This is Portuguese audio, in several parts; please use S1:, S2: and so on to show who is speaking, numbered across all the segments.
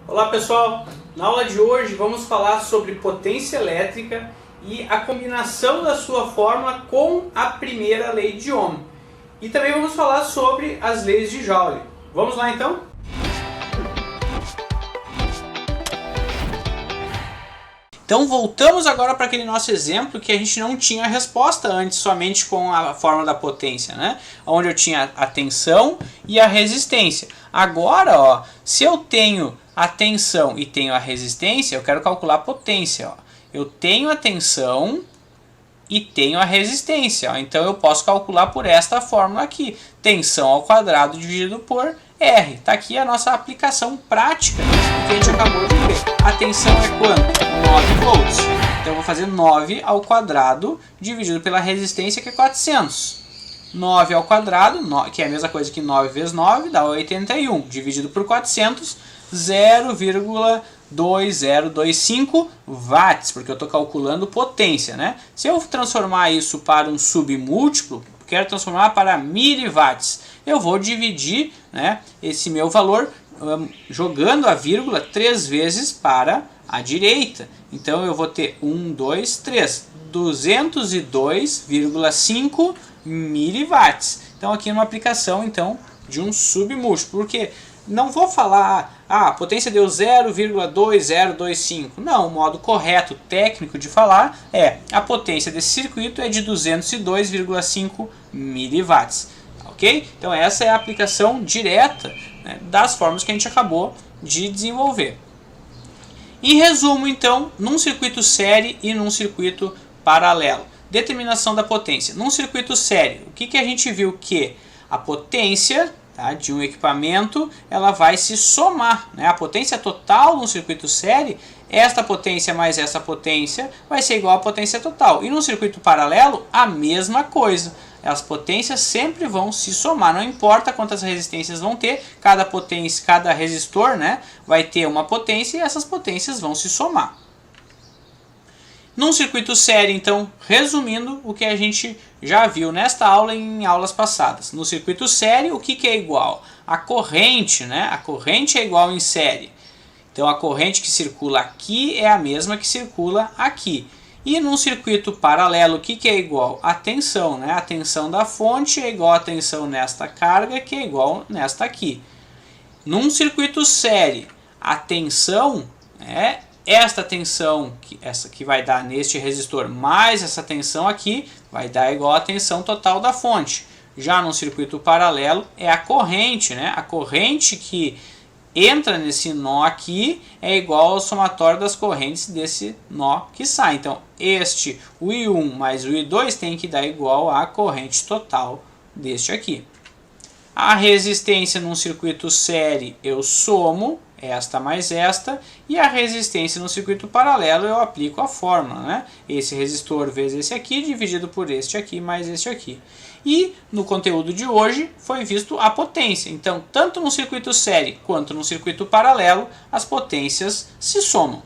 S1: Olá pessoal, na aula de hoje vamos falar sobre potência elétrica e a combinação da sua fórmula com a primeira lei de Ohm. E também vamos falar sobre as leis de Joule. Vamos lá então? Então voltamos agora para aquele nosso exemplo que a gente não tinha a resposta antes, somente com a fórmula da potência, né? Onde eu tinha a tensão e a resistência. Agora, ó, se eu tenho a tensão e tenho a resistência, eu quero calcular a potência. Ó. Eu tenho a tensão e tenho a resistência. Ó. Então eu posso calcular por esta fórmula aqui. Tensão ao quadrado dividido por R. Está aqui a nossa aplicação prática que a gente acabou de ver. A tensão é quanto? 9 volts. Então eu vou fazer 9 ao quadrado dividido pela resistência, que é 400. 9 ao quadrado, que é a mesma coisa que 9 vezes 9, dá 81. Dividido por 400, 0,2025 watts, porque eu estou calculando potência, né? Se eu transformar isso para um submúltiplo, quero transformar para miliwatts, eu vou dividir, né, esse meu valor jogando a vírgula 3 vezes para a direita. Então eu vou ter 202,5 miliwatts. Então aqui numa aplicação então de um submúltiplo, porque não vou falar, a potência deu 0,2025. Não, o modo correto técnico de falar é a potência desse circuito é de 202,5 miliwatts. Ok? Então essa é a aplicação direta, né, das fórmulas que a gente acabou de desenvolver. Em resumo, então, num circuito série e num circuito paralelo. Determinação da potência. Num circuito série, o que a gente viu? Que a potência, tá, de um equipamento, ela vai se somar, né? A potência total no circuito série, esta potência mais essa potência, vai ser igual à potência total. E no circuito paralelo, a mesma coisa. As potências sempre vão se somar, não importa quantas resistências vão ter, cada potência, cada resistor, né, vai ter uma potência e essas potências vão se somar. Num circuito série, então, resumindo o que a gente já viu nesta aula e em aulas passadas. No circuito série, o que é igual? A corrente, né? A corrente é igual em série. Então, a corrente que circula aqui é a mesma que circula aqui. E num circuito paralelo, o que é igual? A tensão, né? A tensão da fonte é igual à tensão nesta carga, que é igual nesta aqui. Num circuito série, a tensão é esta tensão, essa que vai dar neste resistor, mais essa tensão aqui, vai dar igual à tensão total da fonte. Já no circuito paralelo, é a corrente, né? A corrente que entra nesse nó aqui é igual ao somatório das correntes desse nó que sai. Então, o I1 mais o I2 tem que dar igual à corrente total deste aqui. A resistência num circuito série eu somo esta mais esta, e a resistência no circuito paralelo eu aplico a fórmula, né? Esse resistor vezes esse aqui, dividido por este aqui mais este aqui. E no conteúdo de hoje foi visto a potência. Então, tanto no circuito série quanto no circuito paralelo, as potências se somam.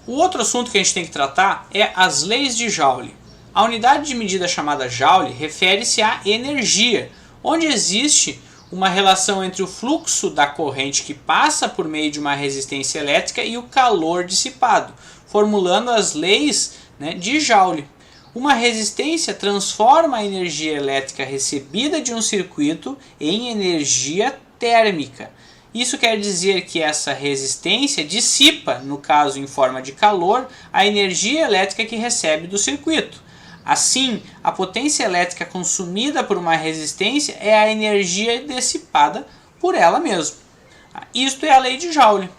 S1: O outro assunto que a gente tem que tratar é as leis de Joule. A unidade de medida chamada Joule refere-se à energia, onde existe uma relação entre o fluxo da corrente que passa por meio de uma resistência elétrica e o calor dissipado, formulando as leis, né, de Joule. Uma resistência transforma a energia elétrica recebida de um circuito em energia térmica. Isso quer dizer que essa resistência dissipa, no caso em forma de calor, a energia elétrica que recebe do circuito. Assim, a potência elétrica consumida por uma resistência é a energia dissipada por ela mesma. Isto é a lei de Joule.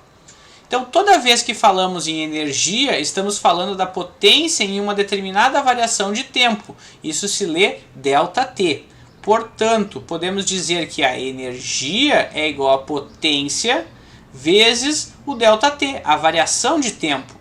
S1: Então, toda vez que falamos em energia, estamos falando da potência em uma determinada variação de tempo. Isso se lê ΔT. Portanto, podemos dizer que a energia é igual a potência vezes o ΔT, a variação de tempo.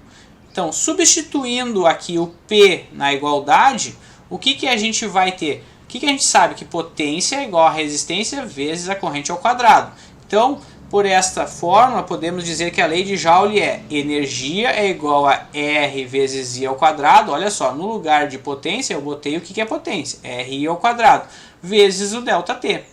S1: Então, substituindo aqui o P na igualdade, o que a gente vai ter? O que a gente sabe? Que potência é igual a resistência vezes a corrente ao quadrado. Então, por esta fórmula, podemos dizer que a lei de Joule é energia é igual a R vezes I ao quadrado. Olha só, no lugar de potência eu botei o que é potência, RI ao quadrado, vezes o ΔT.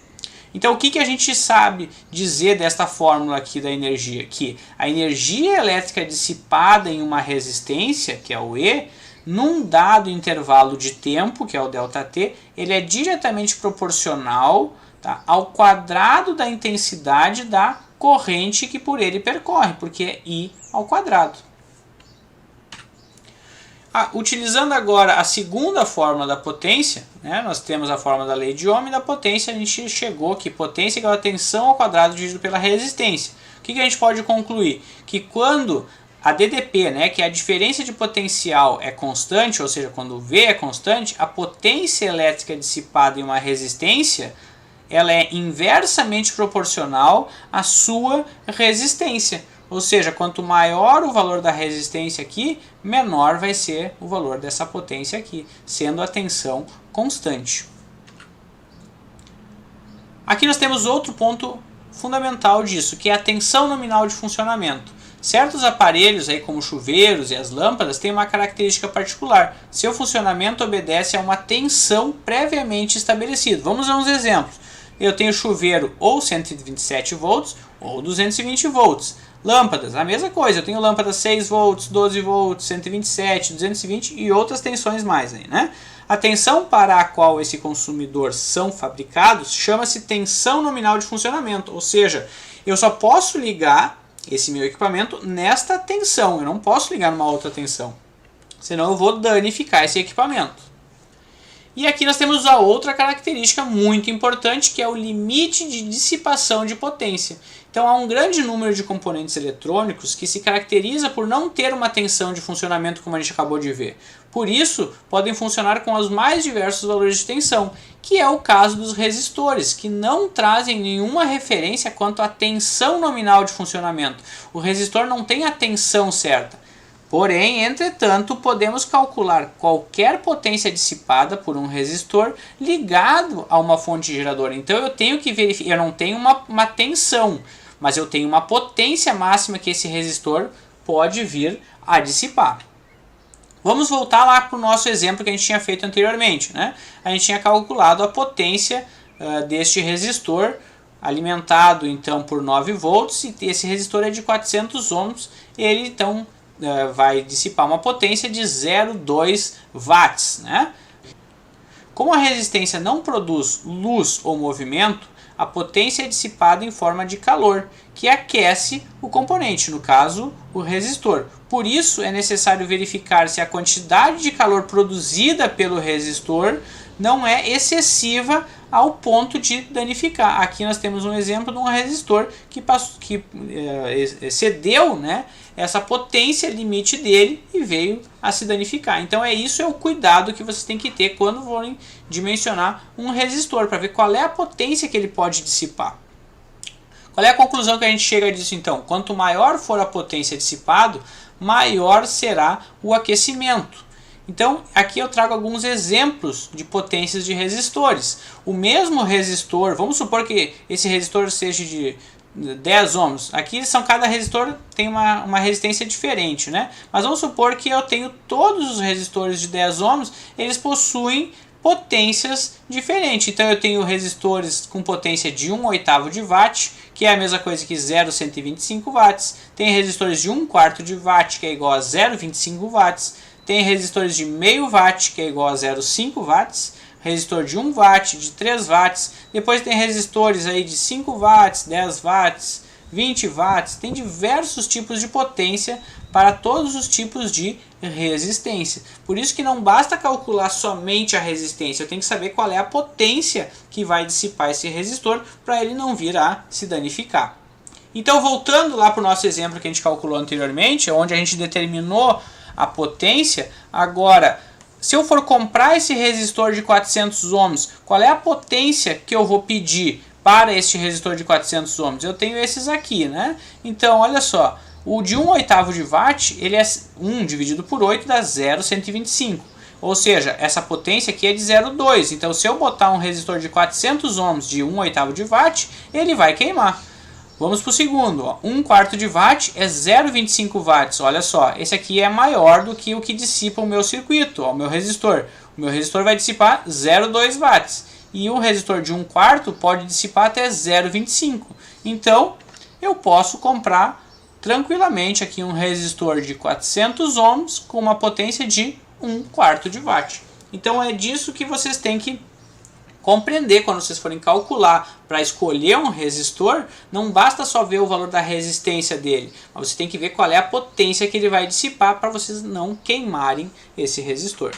S1: Então o que a gente sabe dizer desta fórmula aqui da energia? Que a energia elétrica dissipada em uma resistência, que é o E, num dado intervalo de tempo, que é o ΔT, ele é diretamente proporcional, tá, ao quadrado da intensidade da corrente que por ele percorre, porque é I ao quadrado. Utilizando agora a segunda fórmula da potência, né, nós temos a fórmula da lei de Ohm, e da potência a gente chegou que potência é igual a tensão ao quadrado dividido pela resistência. O que a gente pode concluir? Que quando a DDP, né, que é a diferença de potencial, é constante, ou seja, quando V é constante, a potência elétrica dissipada em uma resistência ela é inversamente proporcional à sua resistência. Ou seja, quanto maior o valor da resistência aqui, menor vai ser o valor dessa potência aqui, sendo a tensão constante. Aqui nós temos outro ponto fundamental disso, que é a tensão nominal de funcionamento. Certos aparelhos, aí, como chuveiros e as lâmpadas, têm uma característica particular. Seu funcionamento obedece a uma tensão previamente estabelecida. Vamos a uns exemplos. Eu tenho chuveiro ou 127 volts ou 220 volts. Lâmpadas, a mesma coisa, eu tenho lâmpadas 6 volts, 12 volts, 127, 220 e outras tensões mais aí, né? A tensão para a qual esse consumidor são fabricados chama-se tensão nominal de funcionamento, ou seja, eu só posso ligar esse meu equipamento nesta tensão, eu não posso ligar numa outra tensão, senão eu vou danificar esse equipamento. E aqui nós temos a outra característica muito importante, que é o limite de dissipação de potência. Então há um grande número de componentes eletrônicos que se caracteriza por não ter uma tensão de funcionamento como a gente acabou de ver. Por isso, podem funcionar com os mais diversos valores de tensão, que é o caso dos resistores, que não trazem nenhuma referência quanto à tensão nominal de funcionamento. O resistor não tem a tensão certa. Porém, entretanto, podemos calcular qualquer potência dissipada por um resistor ligado a uma fonte geradora. Então eu tenho que verificar, eu não tenho uma tensão, mas eu tenho uma potência máxima que esse resistor pode vir a dissipar. Vamos voltar lá para o nosso exemplo que a gente tinha feito anteriormente, né? A gente tinha calculado a potência deste resistor alimentado então por 9 volts, e esse resistor é de 400 ohms, ele então vai dissipar uma potência de 0,2 watts, né? Como a resistência não produz luz ou movimento, a potência é dissipada em forma de calor, que aquece o componente, no caso, o resistor. Por isso, é necessário verificar se a quantidade de calor produzida pelo resistor não é excessiva ao ponto de danificar. Aqui nós temos um exemplo de um resistor que excedeu, né, essa potência limite dele e veio a se danificar. Então isso é o cuidado que vocês têm que ter quando forem dimensionar um resistor, para ver qual é a potência que ele pode dissipar. Qual é a conclusão que a gente chega disso então? Quanto maior for a potência dissipada, maior será o aquecimento. Então, aqui eu trago alguns exemplos de potências de resistores. O mesmo resistor, vamos supor que esse resistor seja de 10 ohms. Aqui cada resistor tem uma resistência diferente, né? Mas vamos supor que eu tenho todos os resistores de 10 ohms, eles possuem potências diferentes. Então eu tenho resistores com potência de 1/8 de watt, que é a mesma coisa que 0,125 watts. Tem resistores de 1/4 de watt, que é igual a 0,25 watts. Tem resistores de meio watt, que é igual a 0,5 watts. Resistor de 1 watt, de 3 watts. Depois tem resistores aí de 5 watts, 10 watts, 20 watts. Tem diversos tipos de potência para todos os tipos de resistência. Por isso que não basta calcular somente a resistência. Eu tenho que saber qual é a potência que vai dissipar esse resistor para ele não vir a se danificar. Então, voltando lá para o nosso exemplo que a gente calculou anteriormente, onde a gente determinou a potência, agora, se eu for comprar esse resistor de 400 ohms, qual é a potência que eu vou pedir para este resistor de 400 ohms? Eu tenho esses aqui, né? Então, olha só, o de 1/8 de watt, ele é 1 dividido por 8 dá 0,125. Ou seja, essa potência aqui é de 0,2. Então, se eu botar um resistor de 400 ohms de 1/8 de watt, ele vai queimar. Vamos para o segundo, ó. 1/4 de watt é 0,25 watts. Olha só, esse aqui é maior do que o que dissipa o meu circuito, ó, o meu resistor. O meu resistor vai dissipar 0,2 watts. e o resistor de 1/4 pode dissipar até 0,25. Então eu posso comprar tranquilamente aqui um resistor de 400 ohms com uma potência de 1/4 de watt. Então é disso que vocês têm que compreender quando vocês forem calcular para escolher um resistor. Não basta só ver o valor da resistência dele, mas você tem que ver qual é a potência que ele vai dissipar para vocês não queimarem esse resistor.